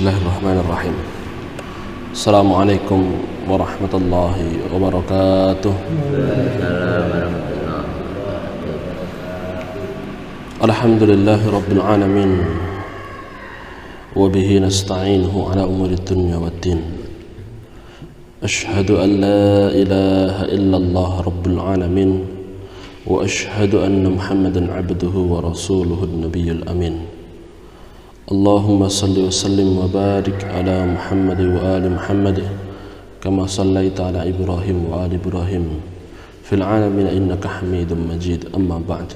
Bismillahirrahmanirrahim. Assalamualaikum warahmatullahi wabarakatuh. Alhamdulillahi rabbil alamin. Wa bihi nasta'inuhu ala umuri dunya waddin. Ashhadu an la ilaha illallah rabbil alamin. Wa ashhadu anna Muhammadan abduhu wa rasuluhu an-nabiyyul amin. Allahumma salli wa sallim wa barik ala Muhammad wa ali Muhammad kama sallaita ala Ibrahim wa ali Ibrahim fil alamin innaka Hamidum Majid. Amma ba'd.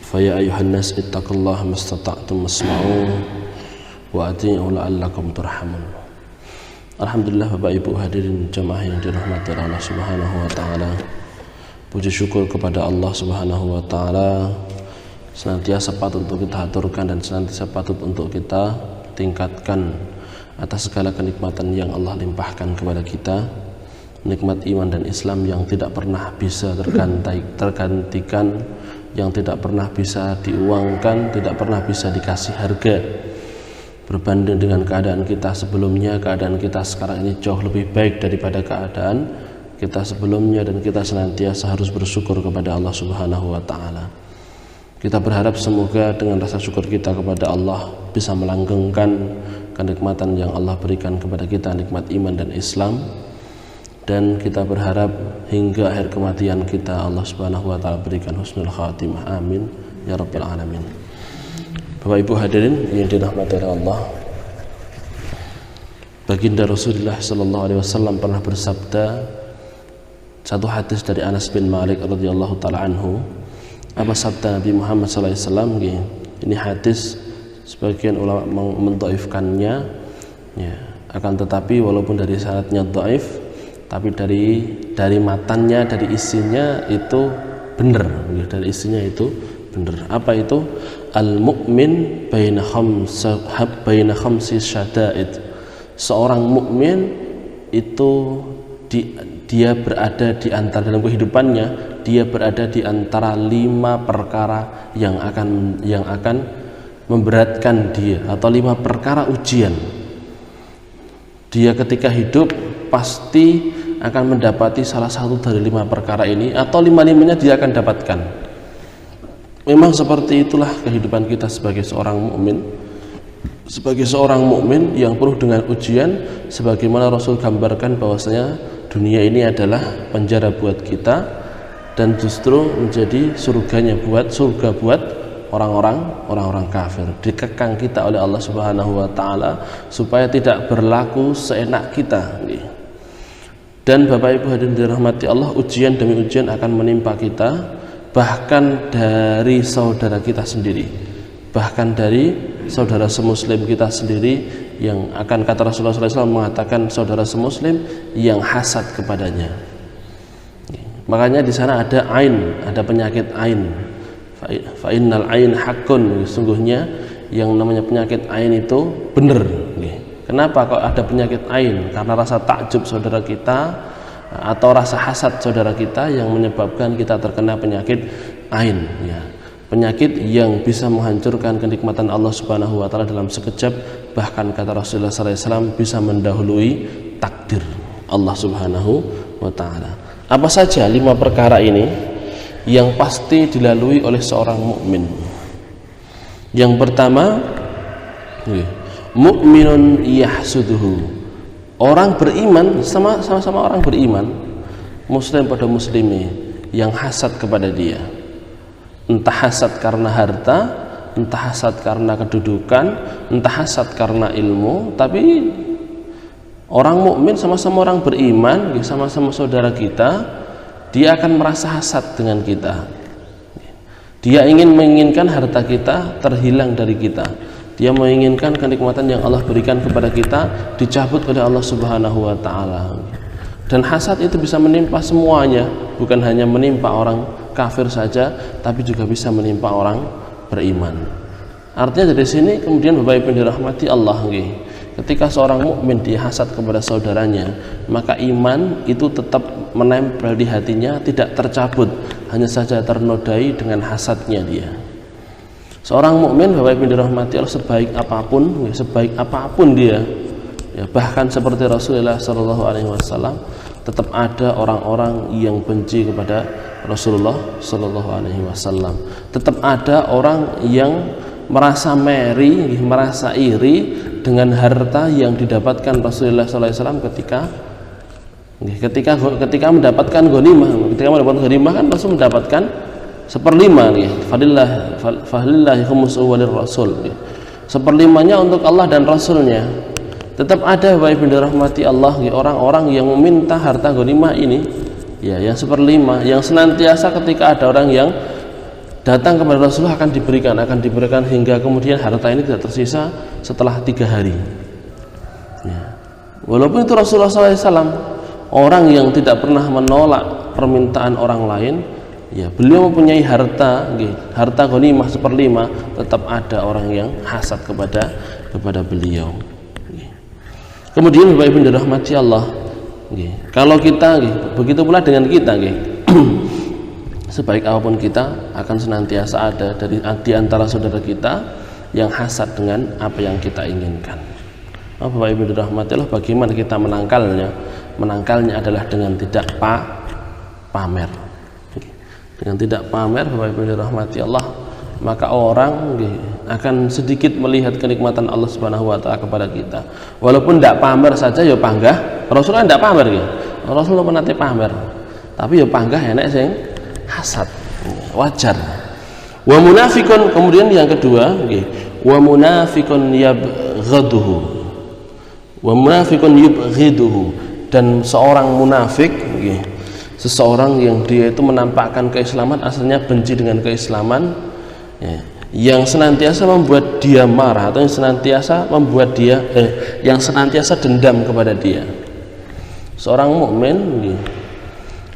Fa ya ayyuhan nas ittaqullaha mastata'tum wasma'u wa ati'u la'allakum turhamun. Alhamdulillah, Bapak Ibu hadirin jamaah yang dirahmati Allah Subhanahu wa taala. Puji syukur kepada Allah Subhanahu wa taala senantiasa patut untuk kita aturkan dan senantiasa patut untuk kita tingkatkan atas segala kenikmatan yang Allah limpahkan kepada kita, nikmat iman dan Islam yang tidak pernah bisa tergantikan, yang tidak pernah bisa diuangkan, tidak pernah bisa dikasih harga. Berbanding dengan keadaan kita sebelumnya, keadaan kita sekarang ini jauh lebih baik daripada keadaan kita sebelumnya, dan kita senantiasa harus bersyukur kepada Allah Subhanahu wa taala. Kita berharap semoga dengan rasa syukur kita kepada Allah bisa melanggengkan kenikmatan yang Allah berikan kepada kita, nikmat iman dan Islam, dan kita berharap hingga akhir kematian kita Allah Subhanahu wa taala berikan husnul khatimah. Amin ya rabbal alamin. Bapak Ibu hadirin yang dirahmati Allah, Baginda Rasulullah sallallahu alaihi wasallam pernah bersabda, satu hadis dari Anas bin Malik radhiyallahu taala anhu. Apa sabda Nabi Muhammad SAW? Ini hadis sebagian ulama mendhaifkannya, ya. Akan tetapi walaupun dari syaratnya dhaif, tapi dari matannya, dari isinya itu benar, ya. Dari isinya itu benar. Apa itu? Al-mu'min baina khamsi syada'id. Seorang mukmin itu dia berada di antara, dalam kehidupannya dia berada di antara 5 perkara yang akan memberatkan dia, atau 5 perkara ujian. Dia ketika hidup pasti akan mendapati salah satu dari 5 perkara ini, atau 5-limanya dia akan dapatkan. Memang seperti itulah kehidupan kita sebagai seorang mukmin. Sebagai seorang mukmin yang penuh dengan ujian, sebagaimana Rasul gambarkan bahwasanya dunia ini adalah penjara buat kita dan justru menjadi surga buat orang-orang kafir. Dikekang kita oleh Allah Subhanahu wa taala supaya tidak berlaku seenak kita. Dan Bapak Ibu hadirin dirahmati Allah, ujian demi ujian akan menimpa kita, bahkan dari saudara kita sendiri, bahkan dari saudara semuslim kita sendiri, yang akan kata Rasulullah SAW mengatakan saudara semuslim yang hasad kepadanya. Makanya di sana ada ain, ada penyakit ain. Fa innal ain hakun. Sesungguhnya yang namanya penyakit ain itu benar. Kenapa kok ada penyakit ain? Karena rasa takjub saudara kita atau rasa hasad saudara kita yang menyebabkan kita terkena penyakit ain, ya. Penyakit yang bisa menghancurkan kenikmatan Allah Subhanahu wa taala dalam sekejap, bahkan kata Rasulullah SAW bisa mendahului takdir Allah Subhanahu wa taala. Apa saja 5 perkara ini yang pasti dilalui oleh seorang mukmin? Yang pertama, mukminun yahsuduhu. Orang beriman, sama-sama orang beriman, muslim pada muslimi, yang hasad kepada dia. Entah hasad karena harta, entah hasad karena kedudukan, entah hasad karena ilmu, tapi orang mukmin sama-sama orang beriman, sama-sama saudara kita, dia akan merasa hasad dengan kita. Dia menginginkan harta kita terhilang dari kita. Dia menginginkan kenikmatan yang Allah berikan kepada kita dicabut oleh Allah Subhanahu wa taala. Dan hasad itu bisa menimpa semuanya, bukan hanya menimpa orang kafir saja, tapi juga bisa menimpa orang beriman. Artinya dari sini kemudian Bapak Ibu dirahmati Allah, ketika seorang mukmin dihasad kepada saudaranya, maka iman itu tetap menempel di hatinya, tidak tercabut, hanya saja ternodai dengan hasadnya dia. Seorang mukmin Bapak Ibu dirahmati Allah, sebaik apapun dia, ya, bahkan seperti Rasulullah Shallallahu Alaihi Wasallam, tetap ada orang-orang yang benci kepada Rasulullah Shallallahu Alaihi Wasallam. Tetap ada orang yang merasa merasa iri dengan harta yang didapatkan Rasulullah Shallallahu Alaihi Wasallam ketika mendapatkan ghanimah kan Rasul mendapatkan 1/5 nih, falillahi khumusuhu walir rasul. 1/5-nya untuk Allah dan Rasulnya. Tetap ada Bapak Ibu dirahmati Allah, orang-orang yang meminta harta ghanimah ini, ya, yang 1/5, yang senantiasa ketika ada orang yang datang kepada Rasulullah akan diberikan hingga kemudian harta ini tidak tersisa setelah 3 hari. Ya. Walaupun itu Rasulullah SAW, orang yang tidak pernah menolak permintaan orang lain, ya, beliau mempunyai harta ghanimah 1/5, tetap ada orang yang hasad kepada beliau. Kemudian Bapak Ibu dirahmati Allah, kalau kita, begitu pula dengan kita, sebaik apapun kita akan senantiasa ada di antara saudara kita yang hasad dengan apa yang kita inginkan. Bapak Ibu dirahmati Allah, bagaimana kita menangkalnya? Menangkalnya adalah dengan tidak pamer. Dengan tidak pamer Bapak Ibu dirahmati Allah, maka orang akan sedikit melihat kenikmatan Allah Subhanahu wa taala kepada kita. Walaupun tidak pamer saja ya panggah. Rasulullah tidak pamer Rasulullah pernah pamer. Tapi ya panggah enak sing hasad. Wajar. Wa munafiqun, kemudian yang kedua, wa munafiqun yabghaduhu. Wa munafiqun yubghiduhu, dan seorang munafik, seseorang yang dia itu menampakkan keislaman, asalnya benci dengan keislaman, ya, yang senantiasa membuat dia marah, atau yang senantiasa dendam kepada dia. Seorang mukmin,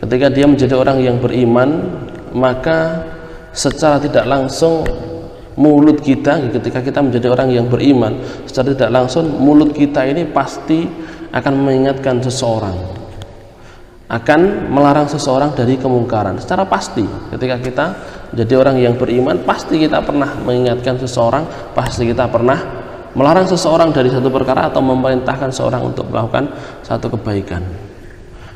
ketika dia menjadi orang yang beriman, maka secara tidak langsung mulut kita, ketika kita menjadi orang yang beriman, secara tidak langsung mulut kita ini pasti akan mengingatkan seseorang, akan melarang seseorang dari kemungkaran. Secara pasti ketika kita menjadi orang yang beriman, pasti kita pernah mengingatkan seseorang, pasti kita pernah melarang seseorang dari satu perkara atau memerintahkan seorang untuk melakukan satu kebaikan.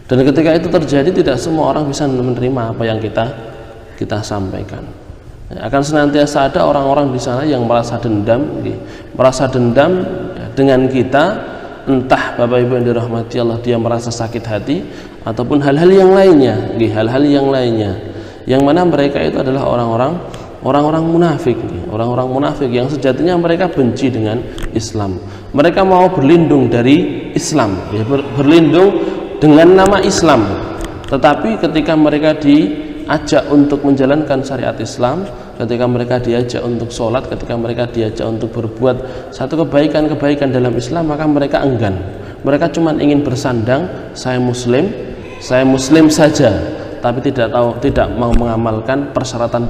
Dan ketika itu terjadi, tidak semua orang bisa menerima apa yang kita sampaikan. Akan senantiasa ada orang-orang di sana yang merasa dendam dengan kita, entah Bapak Ibu yang dirahmati Allah, dia merasa sakit hati ataupun hal-hal yang lainnya, yang mana mereka itu adalah orang-orang munafik, orang-orang munafik yang sejatinya mereka benci dengan Islam. Mereka mau berlindung dari Islam, berlindung dengan nama Islam, tetapi ketika mereka diajak untuk menjalankan syariat Islam, ketika mereka diajak untuk sholat, ketika mereka diajak untuk berbuat satu kebaikan dalam Islam, maka mereka enggan. Mereka cuma ingin bersandang, saya muslim saja, tapi tidak mau mengamalkan persyaratan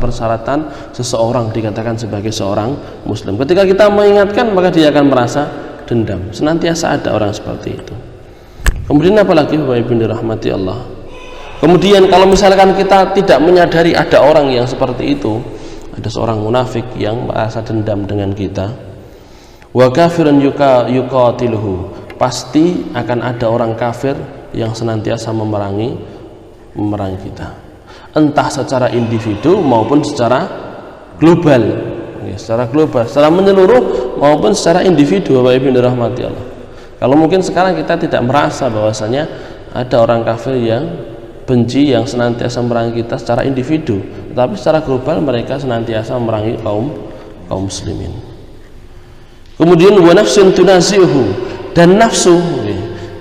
seseorang dikatakan sebagai seorang muslim. Ketika kita mengingatkan, maka dia akan merasa dendam. Senantiasa ada orang seperti itu. Kemudian apalagi Bapak Ibu dirahmati Allah, kemudian kalau misalkan kita tidak menyadari ada orang yang seperti itu, ada seorang munafik yang merasa dendam dengan kita, wa kafirun yuqatiluhu, pasti akan ada orang kafir yang senantiasa memerangi kita, entah secara individu maupun secara global, secara menyeluruh maupun secara individu. Bapak Ibu dirahmati Allah, kalau mungkin sekarang kita tidak merasa bahwasanya ada orang kafir yang benci, yang senantiasa memerangi kita secara individu, tetapi secara global mereka senantiasa memerangi kaum muslimin. Kemudian wa nafsun tunazihu, dan nafsu,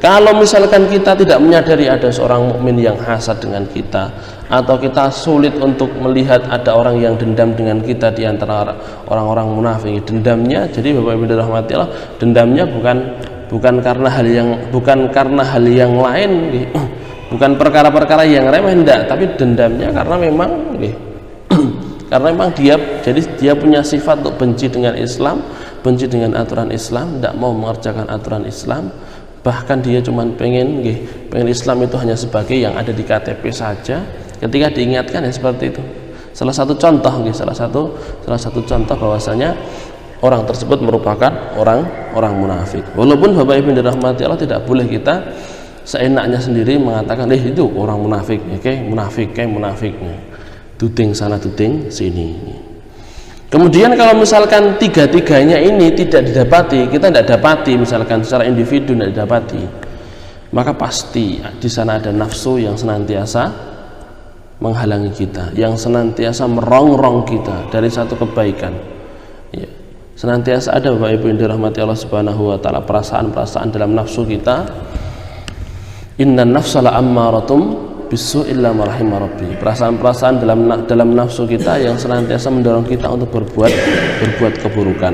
kalau misalkan kita tidak menyadari ada seorang mukmin yang hasad dengan kita, atau kita sulit untuk melihat ada orang yang dendam dengan kita di antara orang-orang munafik, dendamnya, jadi Bapak Ibu dirahmati Allah, dendamnya bukan karena hal yang lain, bukan perkara-perkara yang remeh, enggak, tapi dendamnya karena memang dia punya sifat untuk benci dengan Islam, benci dengan aturan Islam, tidak mau mengerjakan aturan Islam, bahkan dia cuma pengen Islam itu hanya sebagai yang ada di KTP saja. Ketika diingatkan ya seperti itu, Salah satu contoh nggih, salah satu contoh bahwasanya orang tersebut merupakan orang munafik. Walaupun Bapak Ibu dirahmati Allah, tidak boleh kita seenaknya sendiri mengatakan itu orang munafik, munafik. Tuding sana tuding sini. Kemudian kalau misalkan tiga-tiganya ini tidak didapati, kita tidak dapati, misalkan secara individu tidak didapati, maka pasti di sana ada nafsu yang senantiasa menghalangi kita, yang senantiasa merongrong kita dari satu kebaikan. Ya. Senantiasa ada Bapak Ibu yang dirahmati Allah Subhanahu wa taala perasaan-perasaan dalam nafsu kita. Innan nafsala ammaratum bisu illa marahimah rabbi. Perasaan-perasaan dalam nafsu kita yang senantiasa mendorong kita untuk berbuat keburukan.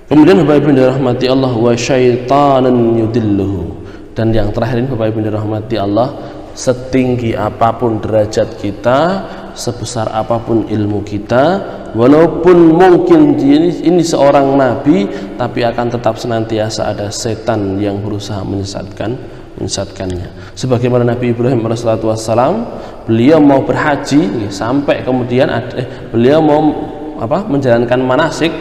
Kemudian Bapak Ibu yang dirahmati Allah, wa syaitanan yudilluhu. Dan yang terakhir ini Bapak Ibu yang dirahmati Allah, setinggi apapun derajat kita, sebesar apapun ilmu kita, walaupun mungkin ini seorang nabi, tapi akan tetap senantiasa ada setan yang berusaha menyesatkannya. Sebagaimana Nabi Ibrahim alaihissalam, beliau mau berhaji sampai kemudian beliau mau menjalankan manasik,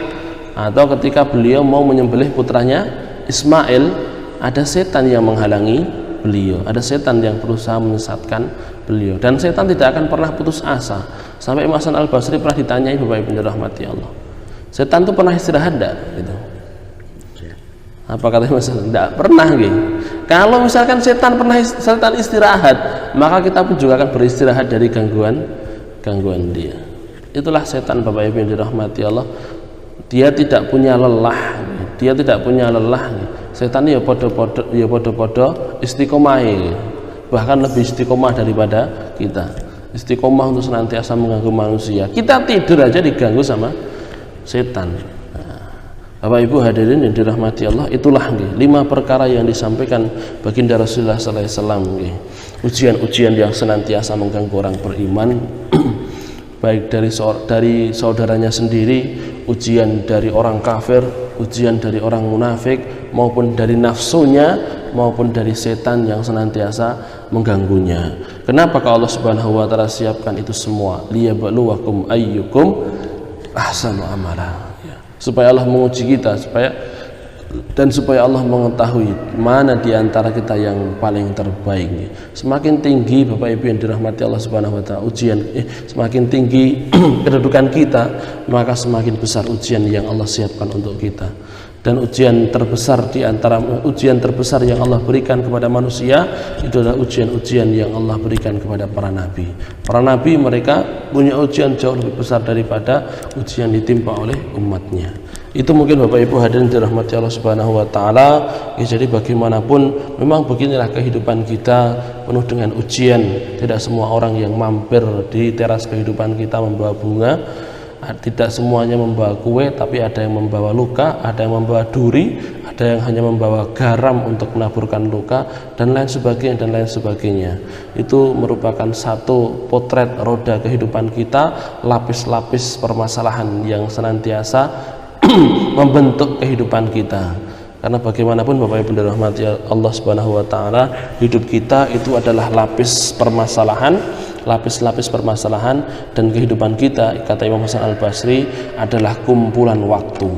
atau ketika beliau mau menyembelih putranya Ismail, ada setan yang menghalangi beliau, ada setan yang berusaha menyesatkan beliau, dan setan tidak akan pernah putus asa. Sampai Imam Hasan Al-Basri pernah ditanyai Bapak Ibu rahmati Allah, setan itu pernah istirahat enggak? Gitu. Apa kata Mas? Tidak pernah gitu. Kalau misalkan setan istirahat, maka kita pun juga akan beristirahat dari gangguan dia. Itulah setan Bapak Ibu yang dirahmati Allah. Dia tidak punya lelah. Setan ya podo-podo istiqomah, bahkan lebih istiqomah daripada kita. Istiqomah untuk senantiasa mengganggu manusia. Kita tidur aja diganggu sama setan. Bapak Ibu hadirin yang dirahmati Allah, itulah 5 perkara yang disampaikan baginda Rasulullah sallallahu alaihi wasallam. Ujian-ujian yang senantiasa mengganggu orang beriman, baik dari saudaranya sendiri, ujian dari orang kafir, ujian dari orang munafik, maupun dari nafsunya, maupun dari setan yang senantiasa mengganggunya. Kenapa Allah Subhanahu wa taala siapkan itu semua? Liyabluwakum ayyukum ahsanu amala. Supaya Allah menguji kita, supaya Allah mengetahui mana di antara kita yang paling terbaik. Semakin tinggi Bapak Ibu yang dirahmati Allah Subhanahu wa taala semakin tinggi kedudukan kita, maka semakin besar ujian yang Allah siapkan untuk kita. Dan ujian terbesar di antara ujian terbesar yang Allah berikan kepada manusia itu adalah ujian-ujian yang Allah berikan kepada para nabi. Para nabi mereka punya ujian jauh lebih besar daripada ujian ditimpa oleh umatnya. Itu mungkin Bapak Ibu hadirin dirahmati Allah Subhanahu wa taala. Jadi bagaimanapun memang beginilah kehidupan kita, penuh dengan ujian. Tidak semua orang yang mampir di teras kehidupan kita membawa bunga. Tidak semuanya membawa kue, tapi ada yang membawa luka, ada yang membawa duri, ada yang hanya membawa garam untuk menaburkan luka, dan lain sebagainya. Itu merupakan satu potret roda kehidupan kita, lapis-lapis permasalahan yang senantiasa membentuk kehidupan kita. Karena bagaimanapun Bapak Ibu dirahmati Allah Subhanahu wa taala, hidup kita itu adalah lapis lapis permasalahan, dan kehidupan kita, kata Imam Hasan Al-Basri, adalah kumpulan waktu.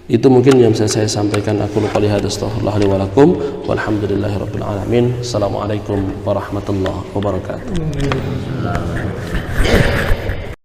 Itu mungkin yang bisa saya sampaikan. Aku qouli hadza, astaghfirullah li wa lakum, walhamdulillahirabbil alamin. Assalamualaikum warahmatullahi wabarakatuh.